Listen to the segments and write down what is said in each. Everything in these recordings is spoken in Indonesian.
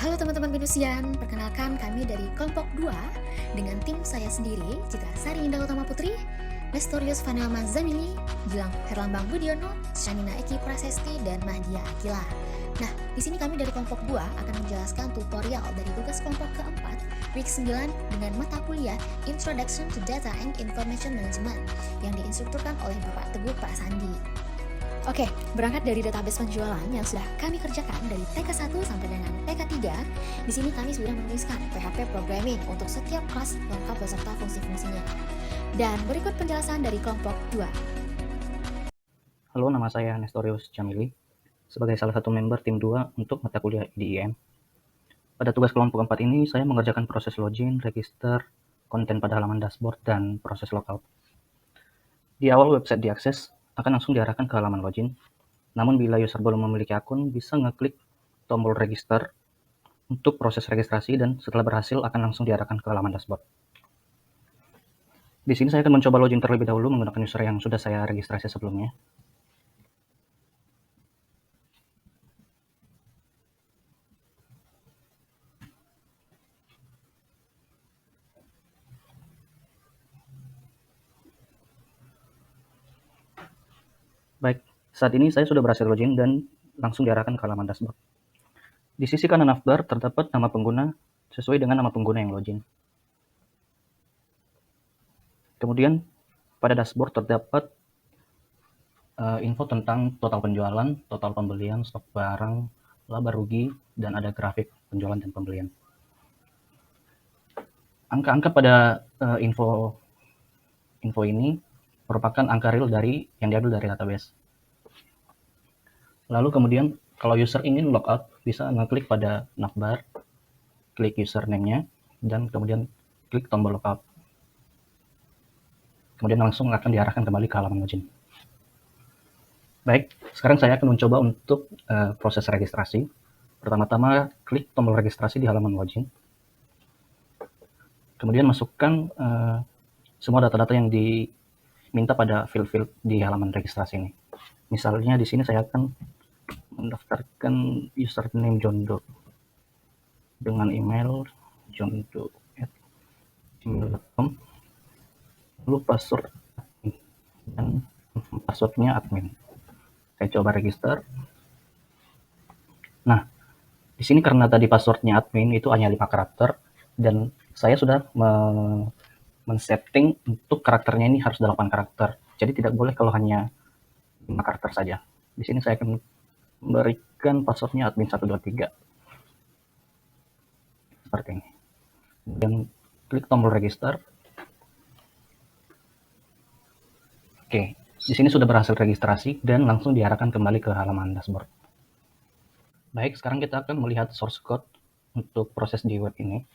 Halo teman-teman Minusian, perkenalkan kami dari kelompok 2 dengan tim saya sendiri, Citra Sari Indah Utama Putri, Nestorius Vanelma Zamili, Gilang Herlambang Budiono, Shanina Eki Prasesti, dan Mahdia Akila. Nah, di sini kami dari kelompok 2 akan menjelaskan tutorial dari tugas kelompok keempat, week 9 dengan mata kuliah Introduction to Data and Information Management yang diinstrukturkan oleh Bapak Teguh Pak Sandi. Oke, berangkat dari database penjualan yang sudah kami kerjakan dari TK1 sampai dengan TK3, di sini kami sudah menuliskan PHP Programming untuk setiap kelas lengkap beserta fungsi-fungsinya. Dan berikut penjelasan dari kelompok 2. Halo, nama saya Nestorius Jamili, sebagai salah satu member tim 2 untuk mata kuliah IDIM. Pada tugas kelompok 4 ini, saya mengerjakan proses login, register, konten pada halaman dashboard, dan proses logout. Di awal website diakses, akan langsung diarahkan ke halaman login. Namun bila user belum memiliki akun, bisa ngeklik tombol register untuk proses registrasi, dan setelah berhasil akan langsung diarahkan ke halaman dashboard. Di sini saya akan mencoba login terlebih dahulu menggunakan user yang sudah saya registrasi sebelumnya. Baik, saat ini saya sudah berhasil login dan langsung diarahkan ke halaman dashboard. Di sisi kanan navbar terdapat nama pengguna sesuai dengan nama pengguna yang login. Kemudian pada dashboard terdapat info tentang total penjualan, total pembelian, stok barang, laba rugi, dan ada grafik penjualan dan pembelian. Angka-angka pada info ini merupakan angka real yang diambil dari database. Lalu kemudian kalau user ingin logout, bisa ngeklik pada navbar, klik username-nya, dan kemudian klik tombol logout. Kemudian langsung akan diarahkan kembali ke halaman login. Baik, sekarang saya akan mencoba untuk proses registrasi. Pertama-tama klik tombol registrasi di halaman login. Kemudian masukkan semua data-data yang diminta pada field-field di halaman registrasi ini. Misalnya di sini saya akan mendaftarkan username Jondo dengan email jondo@gmail.com, lalu password dan passwordnya admin. Saya coba register. Nah, di sini karena tadi passwordnya admin itu hanya 5 karakter, dan saya sudah men-setting untuk karakternya ini harus 8 karakter. Jadi tidak boleh kalau hanya 5 karakter saja. Di sini saya akan memberikan passwordnya admin 123. Seperti ini. Dan klik tombol register. Oke, di sini sudah berhasil registrasi dan langsung diarahkan kembali ke halaman dashboard. Baik, sekarang kita akan melihat source code untuk proses di web ini.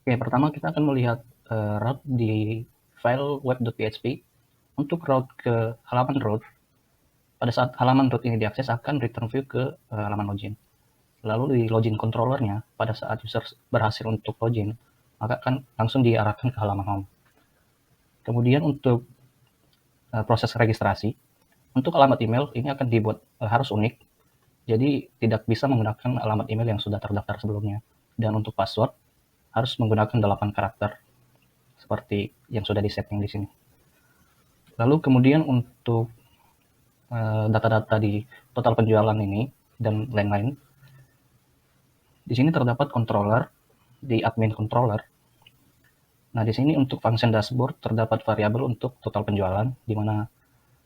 Oke, pertama kita akan melihat route di file web.php. Untuk route ke halaman route, pada saat halaman route ini diakses akan return view ke halaman login. Lalu di login controllernya, pada saat user berhasil untuk login, maka akan langsung diarahkan ke halaman home. Kemudian untuk proses registrasi, untuk alamat email ini akan dibuat harus unik, jadi tidak bisa menggunakan alamat email yang sudah terdaftar sebelumnya. Dan untuk password harus menggunakan 8 karakter seperti yang sudah di-setting di sini. Lalu kemudian untuk data-data di total penjualan ini dan lain-lain, di sini terdapat controller di admin controller. Nah, di sini untuk function dashboard terdapat variabel untuk total penjualan, di mana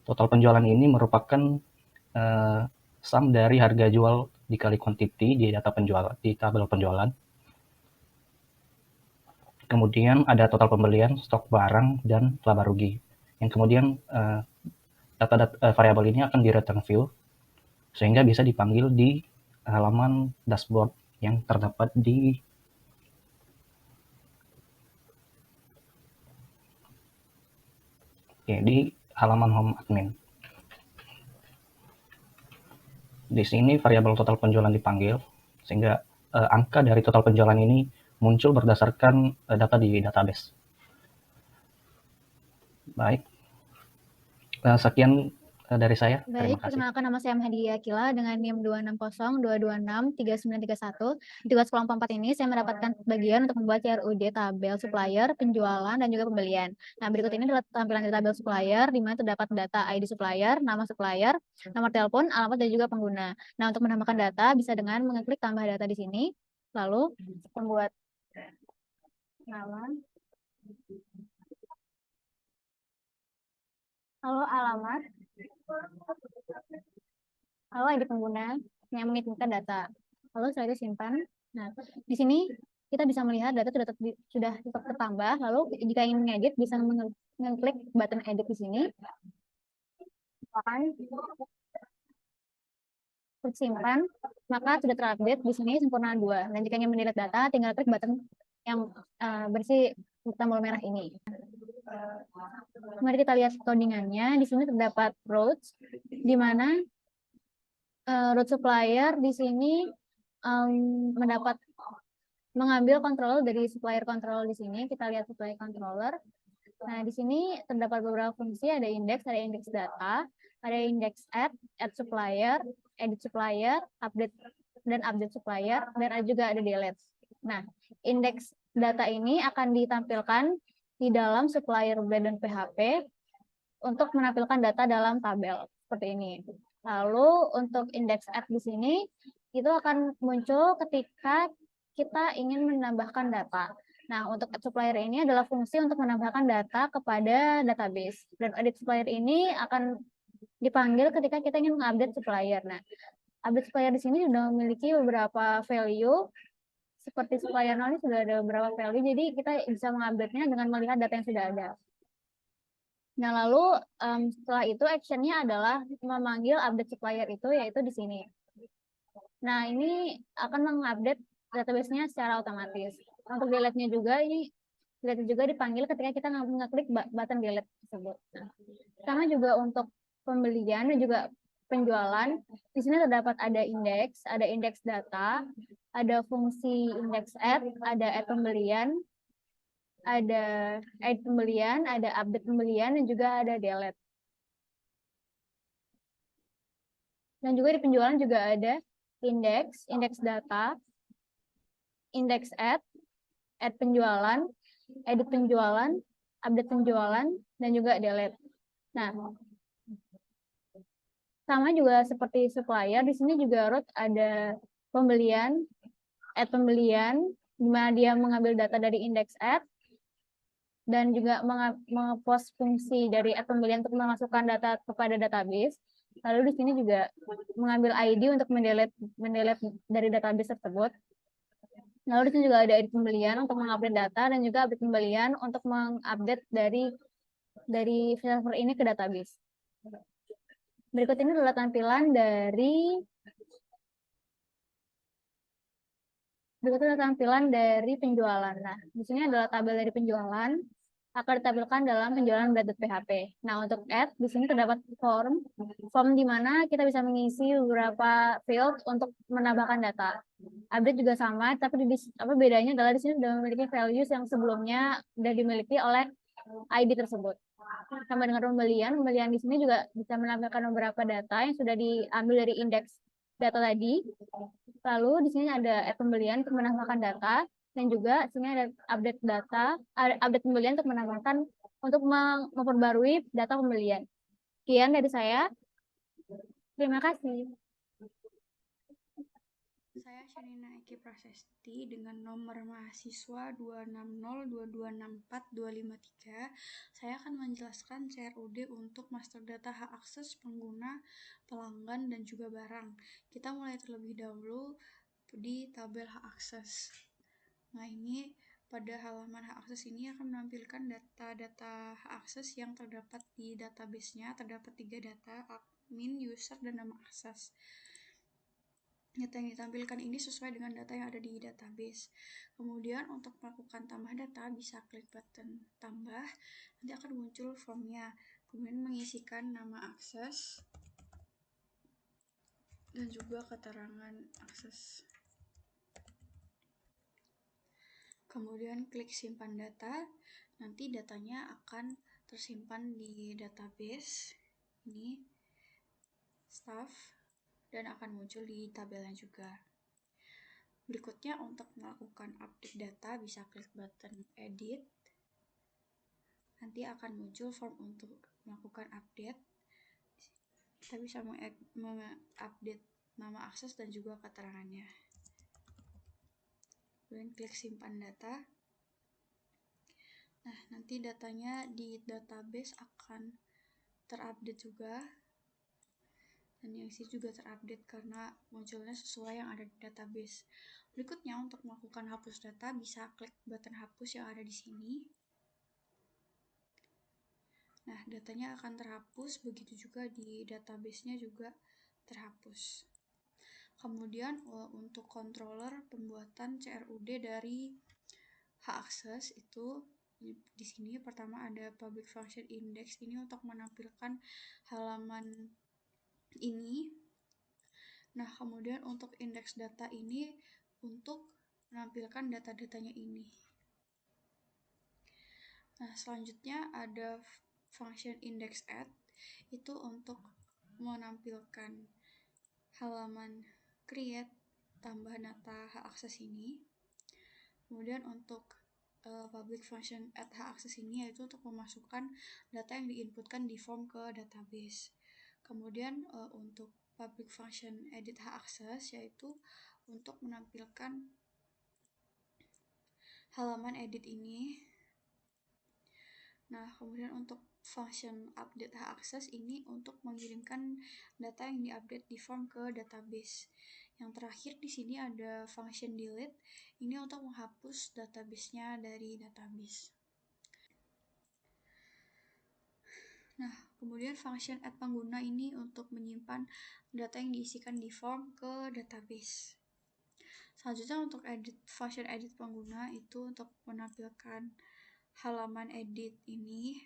total penjualan ini merupakan sum dari harga jual dikali quantity di data penjualan di tabel penjualan. Kemudian ada total pembelian, stok barang, dan laba rugi. Yang kemudian variabel ini akan di return view sehingga bisa dipanggil di halaman dashboard yang terdapat di halaman home admin. Di sini variabel total penjualan dipanggil sehingga angka dari total penjualan ini muncul berdasarkan data di database. Baik, sekian dari saya. Terima Baik, kasih. perkenalkan nama saya Mahdia Akila dengan NIM 26022639931. Di tugas kelompok 4 ini saya mendapatkan bagian untuk membuat CRUD tabel supplier, penjualan, dan juga pembelian. Nah, berikut ini adalah tampilan dari tabel supplier, di mana terdapat data ID supplier, nama supplier, nomor telepon, alamat, dan juga pengguna. Nah, untuk menambahkan data bisa dengan mengeklik tambah data di sini, lalu membuat nama, lalu alamat, lalu ID pengguna yang mengirimkan data. Lalu setelah itu simpan. Nah, di sini kita bisa melihat data sudah tertambah. Lalu jika ingin mengedit, bisa mengklik button edit di sini. Akan simpan, maka sudah terupdate di sini sempurna 2. Dan jika ingin mendelete data, tinggal klik button yang bersih tombol merah ini. Mari kita lihat codingannya. Di sini terdapat routes, di mana route supplier di sini mengambil controller dari supplier controller di sini. Kita lihat supplier controller. Nah, di sini terdapat beberapa fungsi, ada indeks data, ada indeks add supplier, edit supplier, update dan update supplier, dan ada delete. Nah, indeks data ini akan ditampilkan di dalam supplier blend dan PHP untuk menampilkan data dalam tabel seperti ini. Lalu untuk indeks add di sini itu akan muncul ketika kita ingin menambahkan data. Nah, untuk add supplier ini adalah fungsi untuk menambahkan data kepada database. Dan edit supplier ini akan dipanggil ketika kita ingin mengupdate supplier. Nah, update supplier di sini sudah memiliki beberapa value. Seperti supplier 0 ini sudah ada beberapa value, jadi kita bisa mengupdate-nya dengan melihat data yang sudah ada. Nah, lalu setelah itu action-nya adalah memanggil update supplier itu, yaitu di sini. Nah, ini akan mengupdate database-nya secara otomatis. Untuk delete-nya juga, ini delete juga dipanggil ketika kita ngeklik button delete tersebut. Nah, sama juga untuk pembelian dan juga penjualan. Di sini terdapat ada indeks data, ada fungsi indeks ada add pembelian, ada add pembelian, ada update pembelian, dan juga ada delete. Dan juga di penjualan juga ada indeks data, indeks add penjualan, edit penjualan, update penjualan, dan juga delete. Nah, sama juga seperti supplier, di sini juga root ada pembelian, add pembelian, di mana dia mengambil data dari indeks add, dan juga meng-post fungsi dari add pembelian untuk memasukkan data kepada database. Lalu di sini juga mengambil ID untuk mendelete dari database tersebut. Lalu di sini juga ada edit pembelian untuk mengupdate data, dan juga update pembelian untuk mengupdate dari server ini ke database. Berikut ini adalah tampilan dari penjualan. Nah, di sini adalah tabel dari penjualan, akan ditampilkan dalam penjualan blend.php. Nah, untuk add, di sini terdapat form di mana kita bisa mengisi beberapa field untuk menambahkan data. Update juga sama, tapi bedanya adalah di sini sudah memiliki values yang sebelumnya sudah dimiliki oleh ID tersebut. Sama dengan pembelian di sini juga bisa menampilkan beberapa data yang sudah diambil dari indeks data tadi. Lalu di sini ada add pembelian untuk menambahkan data, dan juga di sini ada update pembelian untuk menambahkan untuk memperbarui data pembelian. Sekian dari saya. Terima kasih. Saya Shanina Eki Prasesti dengan nomor mahasiswa 26022642553. Saya akan menjelaskan CRUD untuk master data hak akses pengguna, pelanggan, dan juga barang. Kita mulai terlebih dahulu di tabel hak akses. Nah, ini pada halaman hak akses ini akan menampilkan data-data hak akses yang terdapat di database-nya. Terdapat 3 data, admin, user, dan nama akses. Data yang ditampilkan ini sesuai dengan data yang ada di database. Kemudian untuk melakukan tambah data, bisa klik button tambah, nanti akan muncul formnya. Kemudian mengisikan nama akses dan juga keterangan akses. Kemudian klik simpan data, nanti datanya akan tersimpan di database ini. staff, dan akan muncul di tabelnya juga. Berikutnya, untuk melakukan update data bisa klik button edit. Nanti akan muncul form untuk melakukan update. Kita bisa mengupdate nama akses dan juga keterangannya. Kemudian klik simpan data. Nah, nanti datanya di database akan terupdate juga. Dan yang sini juga terupdate karena munculnya sesuai yang ada di database. Berikutnya, untuk melakukan hapus data bisa klik button hapus yang ada di sini. Nah, datanya akan terhapus, begitu juga di database-nya juga terhapus. Kemudian untuk controller pembuatan CRUD dari H-Access itu di sini pertama ada public function index, ini untuk menampilkan halaman ini. Nah, kemudian untuk index data ini untuk menampilkan data-datanya ini. Nah, selanjutnya ada function index add, itu untuk menampilkan halaman create tambah data H-Access ini. Kemudian untuk public function add H-Access ini yaitu untuk memasukkan data yang diinputkan di form ke database. Kemudian untuk public function edit H-Access yaitu untuk menampilkan halaman edit ini. Nah, kemudian untuk function update H-Access ini untuk mengirimkan data yang diupdate di form ke database. Yang terakhir di sini ada function delete, ini untuk menghapus database-nya dari database. Nah, kemudian function add pengguna ini untuk menyimpan data yang diisikan di form ke database. Selanjutnya untuk function edit pengguna itu untuk menampilkan halaman edit ini.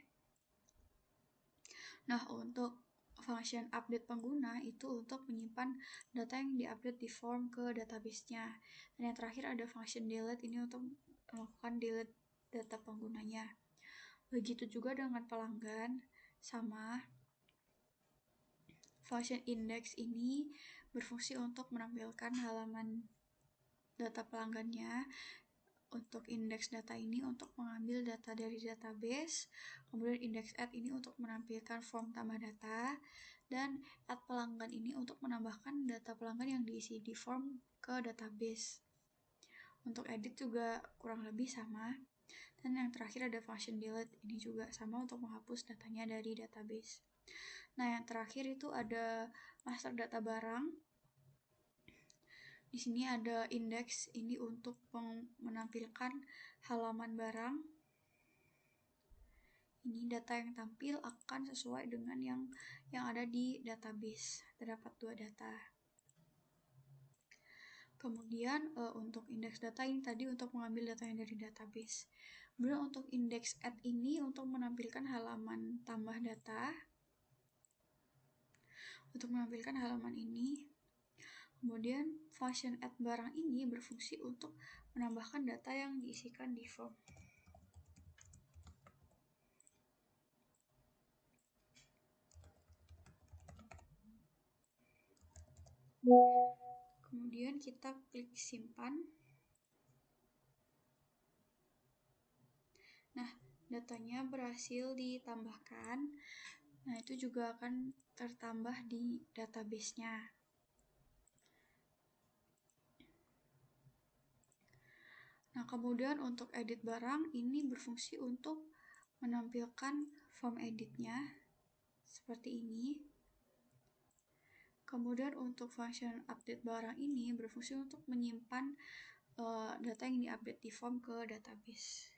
Nah, untuk function update pengguna itu untuk menyimpan data yang diupdate di form ke database-nya. Dan yang terakhir ada function delete, ini untuk melakukan delete data penggunanya. Begitu juga dengan pelanggan, sama. Function index ini berfungsi untuk menampilkan halaman data pelanggannya. Untuk indeks data ini untuk mengambil data dari database, kemudian index add ini untuk menampilkan form tambah data, dan add pelanggan ini untuk menambahkan data pelanggan yang diisi di form ke database. Untuk edit juga kurang lebih sama. Dan yang terakhir ada function delete, ini juga sama untuk menghapus datanya dari database. Nah, yang terakhir itu ada master data barang. Di sini ada indeks, ini untuk menampilkan halaman barang. Ini data yang tampil akan sesuai dengan yang ada di database. Terdapat 2 data. Kemudian untuk indeks data ini tadi untuk mengambil data yang dari database. Kemudian untuk indeks add ini untuk menampilkan halaman tambah data. Untuk menampilkan halaman ini. Kemudian function add barang ini berfungsi untuk menambahkan data yang diisikan di form. Kemudian kita klik simpan. Nah, datanya berhasil ditambahkan. Nah, itu juga akan tertambah di database-nya. Nah, kemudian untuk edit barang ini berfungsi untuk menampilkan form editnya seperti ini. Kemudian untuk function update barang ini berfungsi untuk menyimpan data yang diupdate di form ke database.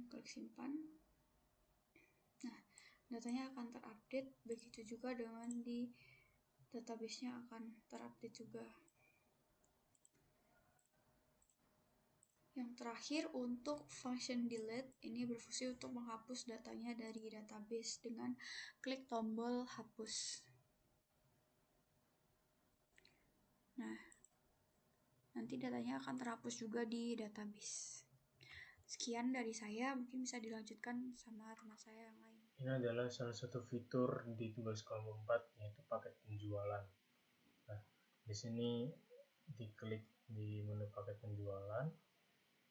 Klik simpan. Nah, datanya akan terupdate, begitu juga dengan di database-nya akan terupdate juga. Yang terakhir untuk function delete ini berfungsi untuk menghapus datanya dari database dengan klik tombol hapus. Nah, nanti datanya akan terhapus juga di database. Sekian dari saya, mungkin bisa dilanjutkan sama teman saya yang lain. Ini adalah salah satu fitur di tugas kelompok 4, yaitu paket penjualan. Nah, di sini diklik di menu paket penjualan.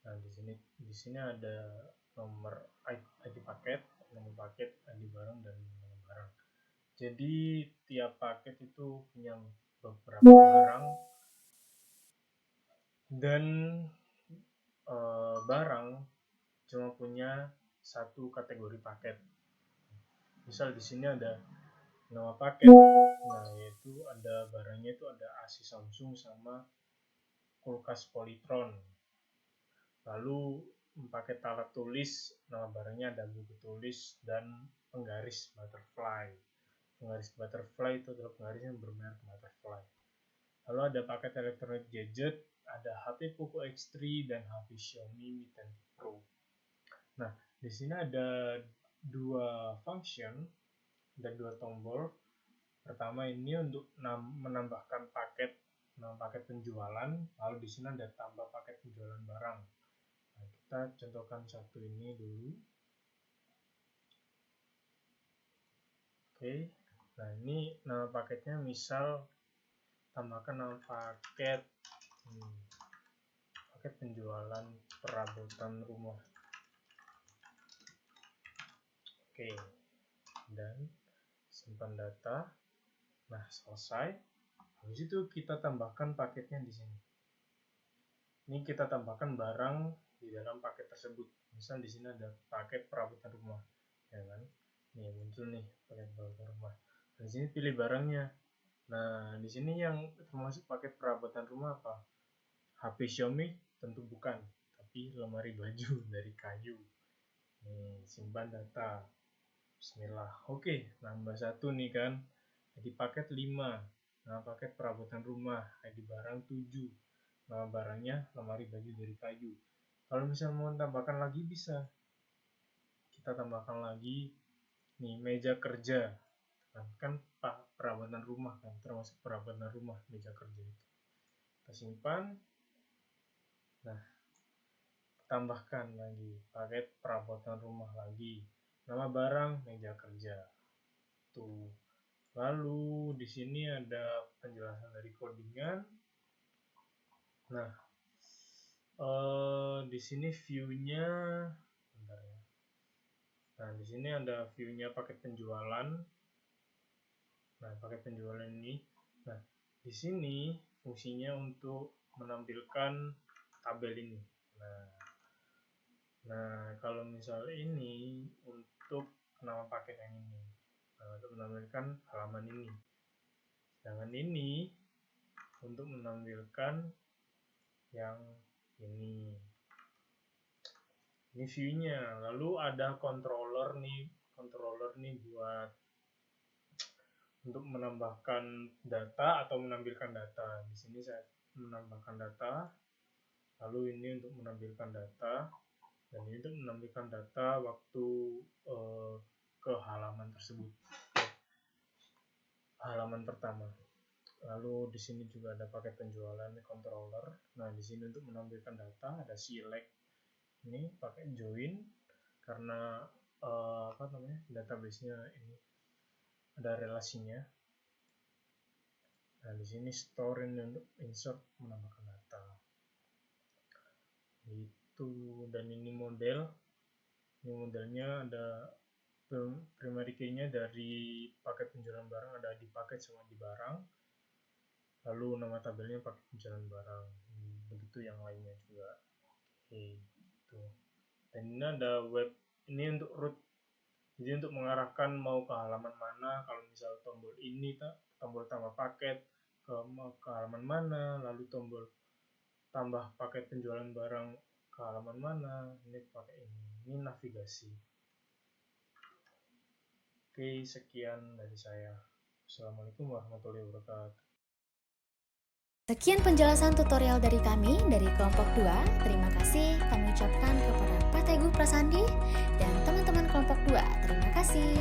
Nah, di sini ada nomor ID paket, nomor paket, ID barang, dan nama barang. Jadi tiap paket itu punya beberapa barang, dan barang cuma punya satu kategori paket. Misal di sini ada nama paket, nah yaitu ada barangnya itu ada AC Samsung sama kulkas Polytron. Lalu paket alat tulis, nama barangnya ada buku tulis dan penggaris butterfly. Penggaris butterfly itu adalah penggaris yang bermerek butterfly. Lalu ada paket elektronik gadget, ada HP Poco X3 dan HP Xiaomi Mi 10 Pro. Nah, di sini ada dua function dan dua tombol. Pertama ini untuk menambahkan paket, nama paket penjualan, lalu di sini ada tambah paket penjualan barang. Nah, kita contohkan satu ini dulu. Oke, nah ini nama paketnya misal tambahkan nama paket penjualan perabotan rumah. Oke, dan simpan data. Nah, selesai. Habis itu kita tambahkan paketnya di sini. Ini kita tambahkan barang di dalam paket tersebut. Misal di sini ada paket perabotan rumah, ya kan? Nih muncul nih paket perabotan rumah. Nah, di sini pilih barangnya. Nah, di sini yang termasuk paket perabotan rumah apa? HP Xiaomi tentu bukan, tapi lemari baju dari kayu. Nih, simpan data. Bismillah. Oke, nambah satu nih kan. ID paket 5. Nama paket perabotan rumah, ID barang 7. Nama barangnya lemari baju dari kayu. Kalau misalnya mau tambahkan lagi bisa. Kita tambahkan lagi nih meja kerja. Kan perabotan rumah kan, termasuk perabotan rumah meja kerja itu. Kita simpan. Nah, tambahkan lagi paket perabotan rumah lagi. Nama barang meja kerja. Tuh. Lalu di sini ada penjelasan dari codingan. Nah, di sini view-nya, bentar ya. Nah, di sini ada view-nya paket penjualan. Nah, paket penjualan ini. Nah, di sini fungsinya untuk menampilkan tabel ini. Nah, kalau misal ini untuk nama paket yang ini. Nah, untuk menampilkan halaman ini. Sedangkan ini untuk menampilkan yang ini. Ini view-nya. Lalu ada controller nih buat untuk menambahkan data atau menampilkan data. Di sini saya menambahkan data. Lalu ini untuk menampilkan data. Dan ini untuk menampilkan data waktu ke halaman tersebut. Halaman pertama. Lalu di sini juga ada paket penjualan controller. Nah, di sini untuk menampilkan data ada select. Ini pakai join karena database-nya ini ada relasinya. Nah, di sini store ini untuk insert menambahkan data. Itu, dan ini model. Ini modelnya ada primary key-nya dari paket penjualan barang, ada di paket sama di barang. Lalu nama tabelnya paket penjualan barang. Begitu yang lainnya juga. Oke, itu. Dan ini ada web, ini untuk root. Jadi untuk mengarahkan mau ke halaman mana, kalau misal tombol ini tombol tambah paket mau ke halaman mana, lalu tombol tambah paket penjualan barang ke halaman mana, ini pakai ini. Ini navigasi. Oke, sekian dari saya. Assalamualaikum warahmatullahi wabarakatuh. Sekian penjelasan tutorial dari kami dari kelompok 2. Terima kasih kami ucapkan kepada Pak Teguh Prasandi dan teman-teman kelompok 2. Terima kasih.